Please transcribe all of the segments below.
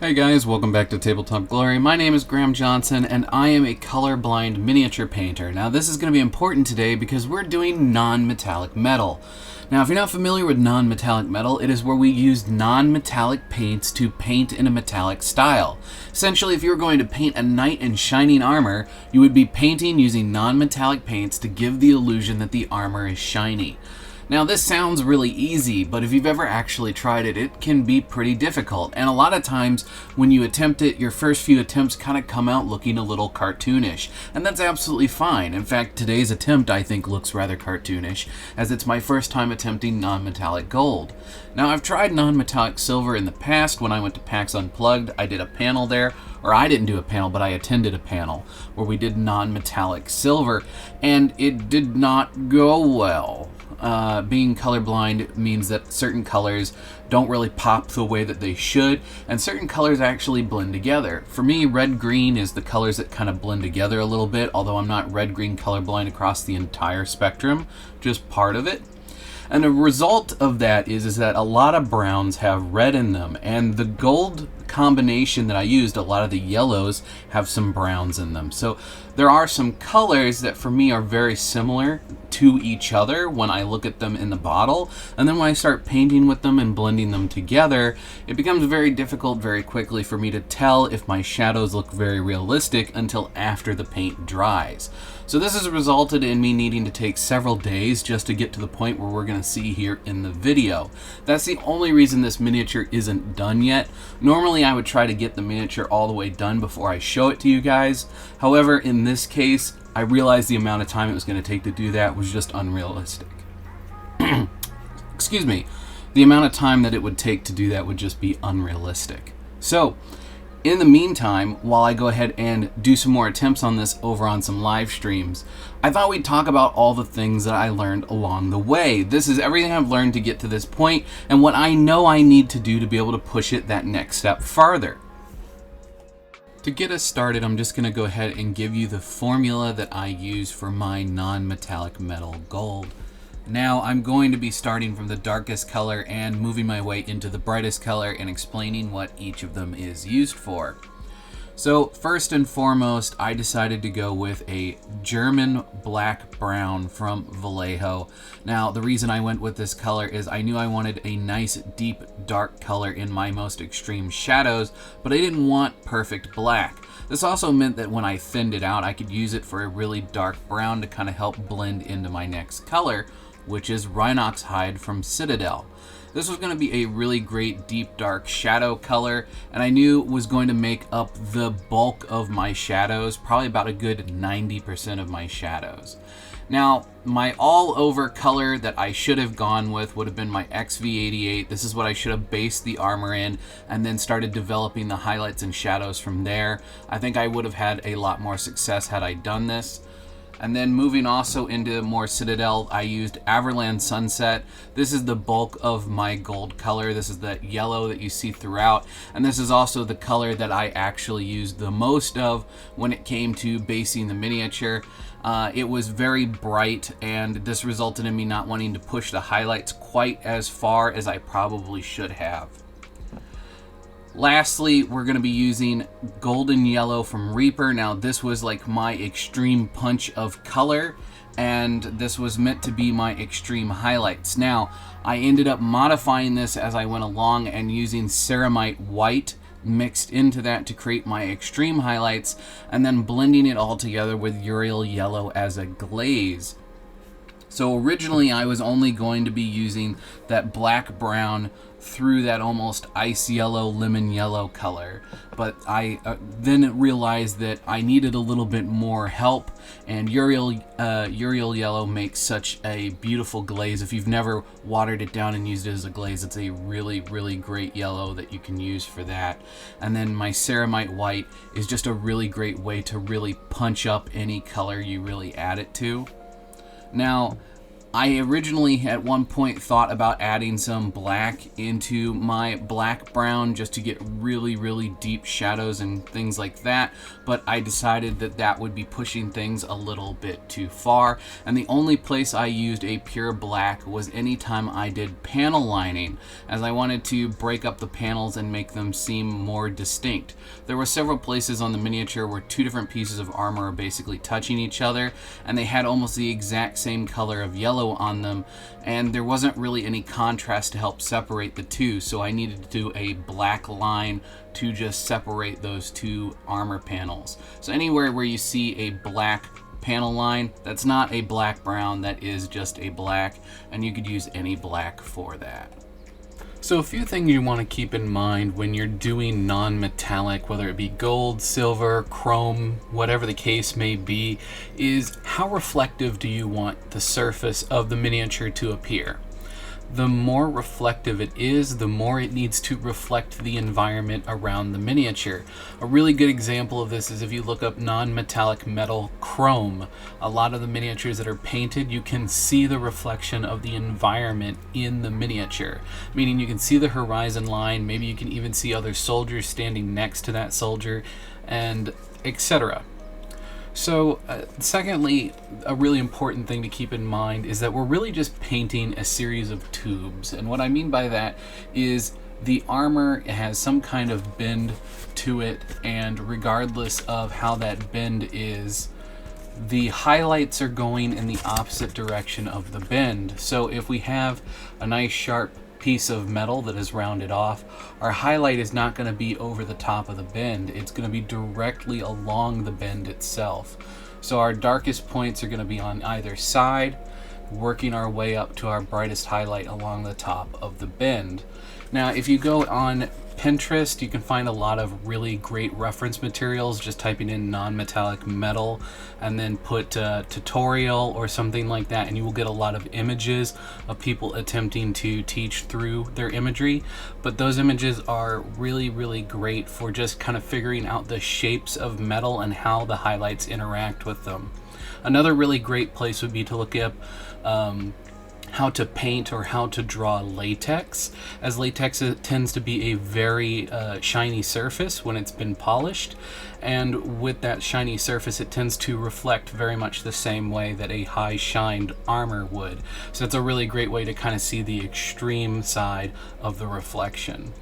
Hey guys, welcome back to Tabletop Glory. My name is Graham Johnson and I am a colorblind miniature painter. Now this is going to be important today because we're doing non-metallic metal. Now if you're not familiar with non-metallic metal, it is where we use non-metallic paints to paint in a metallic style. Essentially, if you were going to paint a knight in shining armor, you would be painting using non-metallic paints to give the illusion that the armor is shiny. Now this sounds really easy, but if you've ever actually tried it, it can be pretty difficult. And a lot of times when you attempt it, your first few attempts kind of come out looking a little cartoonish. And that's absolutely fine. In fact, today's attempt I think looks rather cartoonish, as it's my first time attempting non-metallic gold. Now I've tried non-metallic silver in the past. When I went to PAX Unplugged, I did a panel there. Or I didn't do a panel, but I attended a panel where we did non-metallic silver, and it did not go well. Being colorblind means that certain colors don't really pop the way that they should, and certain colors actually blend together. For me, red-green is the colors that kind of blend together a little bit, although I'm not red-green colorblind across the entire spectrum, just part of it. And the result of that is that a lot of browns have red in them, and the gold combination that I used, a lot of the yellows have some browns in them. So there are some colors that for me are very similar to each other when I look at them in the bottle, and then when I start painting with them and blending them together, it becomes very difficult very quickly for me to tell if my shadows look very realistic until after the paint dries. So this has resulted in me needing to take several days just to get to the point where we're going to see here in the video. That's the only reason this miniature isn't done yet. Normally I would try to get the miniature all the way done before I show it to you guys. However, in this case, I realized the amount of time it was going to take to do that was just unrealistic. Excuse me. The amount of time that it would take to do that would just be unrealistic. So, in the meantime, while I go ahead and do some more attempts on this over on some live streams, I thought we'd talk about all the things that I learned along the way. This is everything I've learned to get to this point and what I know I need to do to be able to push it that next step farther. To get us started, I'm just going to go ahead and give you the formula that I use for my non-metallic metal gold. Now I'm going to be starting from the darkest color and moving my way into the brightest color and explaining what each of them is used for. So first and foremost, I decided to go with a German black brown from Vallejo. Now the reason I went with this color is I knew I wanted a nice deep dark color in my most extreme shadows, but I didn't want perfect black. This also meant that when I thinned it out, I could use it for a really dark brown to kind of help blend into my next color, which is Rhinox Hide from Citadel. This was going to be a really great deep dark shadow color, and I knew it was going to make up the bulk of my shadows, probably about a good 90% of my shadows. Now, my all-over color that I should have gone with would have been my XV88. This is what I should have based the armor in, and then started developing the highlights and shadows from there. I think I would have had a lot more success had I done this. And then moving also into more Citadel, I used Averland Sunset. This is the bulk of my gold color. This is the yellow that you see throughout. And this is also the color that I actually used the most of when it came to basing the miniature. It was very bright, and this resulted in me not wanting to push the highlights quite as far as I probably should have. Lastly, we're going to be using Golden Yellow from Reaper. Now, this was like my extreme punch of color, and this was meant to be my extreme highlights. Now, I ended up modifying this as I went along and using Ceramite White mixed into that to create my extreme highlights, and then blending it all together with Uriel Yellow as a glaze. So originally I was only going to be using that black brown through that almost ice yellow, lemon yellow color, but I then realized that I needed a little bit more help, and Uriel Yellow makes such a beautiful glaze. If you've never watered it down and used it as a glaze, it's a really, really great yellow that you can use for that. And then my Ceramite White is just a really great way to really punch up any color you really add it to. Now, I originally at one point thought about adding some black into my black brown just to get really deep shadows and things like that, but I decided that that would be pushing things a little bit too far, and the only place I used a pure black was anytime I did panel lining, as I wanted to break up the panels and make them seem more distinct. There were several places on the miniature where two different pieces of armor are basically touching each other, and they had almost the exact same color of yellow on them, and there wasn't really any contrast to help separate the two, so I needed to do a black line to just separate those two armor panels. So anywhere where you see a black panel line, that's not a black brown, that is just a black, and you could use any black for that. So a few things you want to keep in mind when you're doing non-metallic, whether it be gold, silver, chrome, whatever the case may be, is how reflective do you want the surface of the miniature to appear? The more reflective it is, the more it needs to reflect the environment around the miniature. A really good example of this is if you look up non-metallic metal chrome. A lot of the miniatures that are painted, you can see the reflection of the environment in the miniature, meaning you can see the horizon line, maybe you can even see other soldiers standing next to that soldier, and etc. So, secondly, a really important thing to keep in mind is that we're really just painting a series of tubes. And what I mean by that is the armor has some kind of bend to it, and regardless of how that bend is, the highlights are going in the opposite direction of the bend. So if we have a nice sharp piece of metal that is rounded off, our highlight is not going to be over the top of the bend. It's going to be directly along the bend itself. So our darkest points are going to be on either side, working our way up to our brightest highlight along the top of the bend. Now, if you go on Pinterest, you can find a lot of really great reference materials. Just typing in non-metallic metal and then put tutorial or something like that, and you will get a lot of images of people attempting to teach through their imagery. But those images are really great for just kind of figuring out the shapes of metal and how the highlights interact with them. Another really great place would be to look up how to paint or how to draw latex, as latex tends to be a very shiny surface when it's been polished, and with that shiny surface it tends to reflect very much the same way that a high shined armor would. So it's a really great way to kind of see the extreme side of the reflection.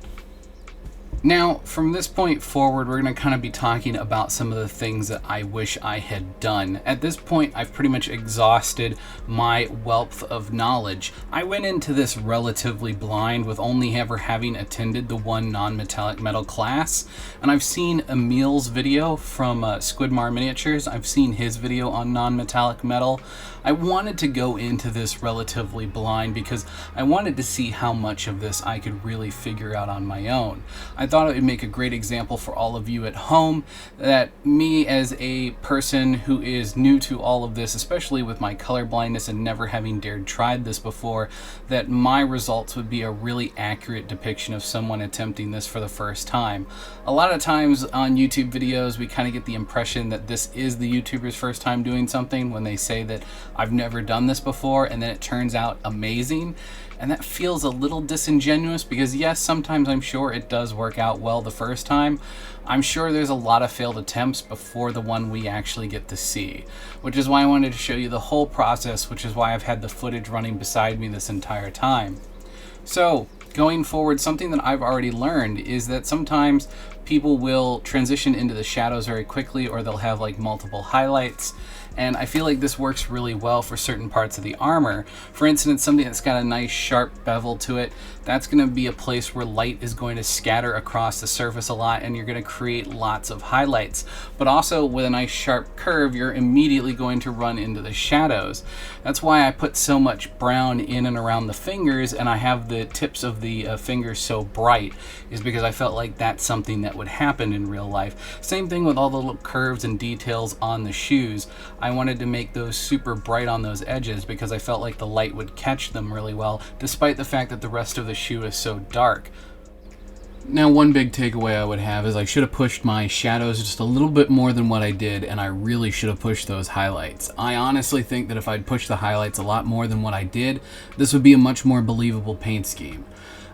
Now, from this point forward, we're going to kind of be talking about some of the things that I wish I had done. At this point, I've pretty much exhausted my wealth of knowledge. I went into this relatively blind, with only ever having attended the one non-metallic metal class, and I've seen Emil's video from Squidmar Miniatures. I've seen his video on non-metallic metal. I wanted to go into this relatively blind because I wanted to see how much of this I could really figure out on my own. I thought it would make a great example for all of you at home that me, as a person who is new to all of this, especially with my color blindness and never having dared tried this before, that my results would be a really accurate depiction of someone attempting this for the first time. A lot of times on YouTube videos, we kind of get the impression that this is the YouTuber's first time doing something when they say that I've never done this before, and then it turns out amazing. And that feels a little disingenuous because yes, sometimes I'm sure it does work out well the first time. I'm sure there's a lot of failed attempts before the one we actually get to see, which is why I wanted to show you the whole process, which is why I've had the footage running beside me this entire time. So going forward, something that I've already learned is that sometimes people will transition into the shadows very quickly, or they'll have like multiple highlights. And I feel like this works really well for certain parts of the armor. For instance, something that's got a nice sharp bevel to it, that's going to be a place where light is going to scatter across the surface a lot, and you're going to create lots of highlights. But also with a nice sharp curve, you're immediately going to run into the shadows. That's why I put so much brown in and around the fingers, and I have the tips of the fingers so bright, is because I felt like that's something that would happen in real life. Same thing with all the little curves and details on the shoes. I wanted to make those super bright on those edges because I felt like the light would catch them really well, despite the fact that the rest of the shoe is so dark. Now, one big takeaway I would have is I should have pushed my shadows just a little bit more than what I did, and I really should have pushed those highlights. I honestly think that if I'd pushed the highlights a lot more than what I did, this would be a much more believable paint scheme.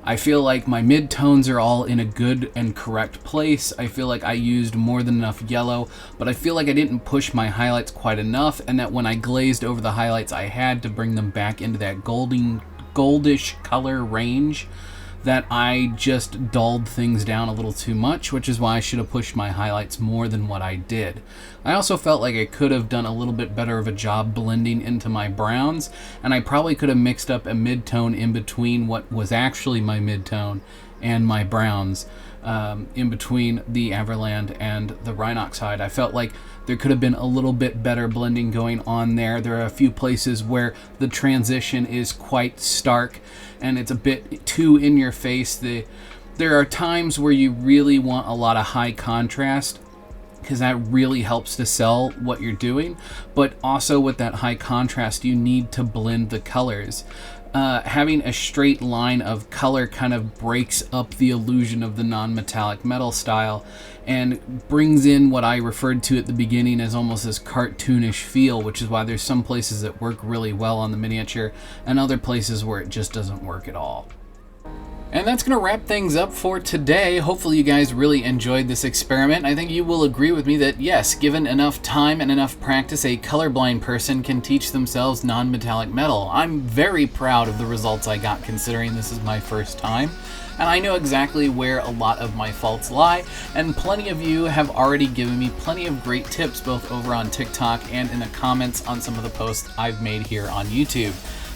I feel like my mid-tones are all in a good and correct place. I feel like I used more than enough yellow, but I feel like I didn't push my highlights quite enough, and that when I glazed over the highlights, I had to bring them back into that goldish color range, that I just dulled things down a little too much, which is why I should have pushed my highlights more than what I did. I also felt like I could have done a little bit better of a job blending into my browns, and I probably could have mixed up a mid-tone in between what was actually my mid-tone and my browns, in between the Everland and the Rhinoxide. I felt like there could have been a little bit better blending going on there. There are a few places where the transition is quite stark and it's a bit too in your face. There are times where you really want a lot of high contrast, because that really helps to sell what you're doing. But also with that high contrast, you need to blend the colors. Having a straight line of color kind of breaks up the illusion of the non-metallic metal style and brings in what I referred to at the beginning as almost this cartoonish feel, which is why there's some places that work really well on the miniature and other places where it just doesn't work at all. And that's going to wrap things up for today. Hopefully you guys really enjoyed this experiment. I think you will agree with me that yes, given enough time and enough practice, a colorblind person can teach themselves non-metallic metal. I'm very proud of the results I got, considering this is my first time. And I know exactly where a lot of my faults lie, and plenty of you have already given me plenty of great tips, both over on TikTok and in the comments on some of the posts I've made here on YouTube.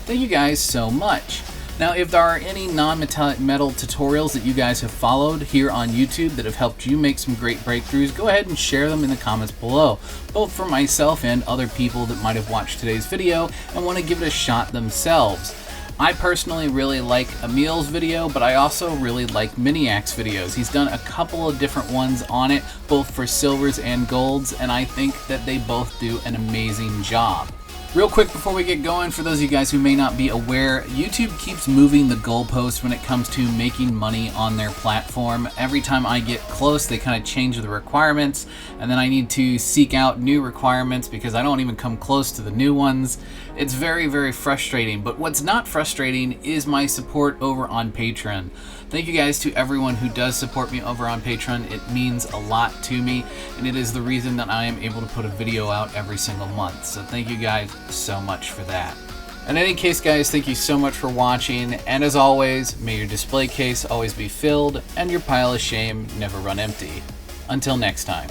Thank you guys so much. Now, if there are any non-metallic metal tutorials that you guys have followed here on YouTube that have helped you make some great breakthroughs, go ahead and share them in the comments below, both for myself and other people that might have watched today's video and want to give it a shot themselves. I personally really like Emil's video, but I also really like Miniac's videos. He's done a couple of different ones on it, both for silvers and golds, and I think that they both do an amazing job. Real quick before we get going, for those of you guys who may not be aware, YouTube keeps moving the goalposts when it comes to making money on their platform. Every time I get close, they kind of change the requirements, and then I need to seek out new requirements because I don't even come close to the new ones. It's very, very frustrating, but what's not frustrating is my support over on Patreon. Thank you guys to everyone who does support me over on Patreon. It means a lot to me, and it is the reason that I am able to put a video out every single month. So thank you guys so much for that. In any case, guys, thank you so much for watching, and as always, may your display case always be filled and your pile of shame never run empty. Until next time.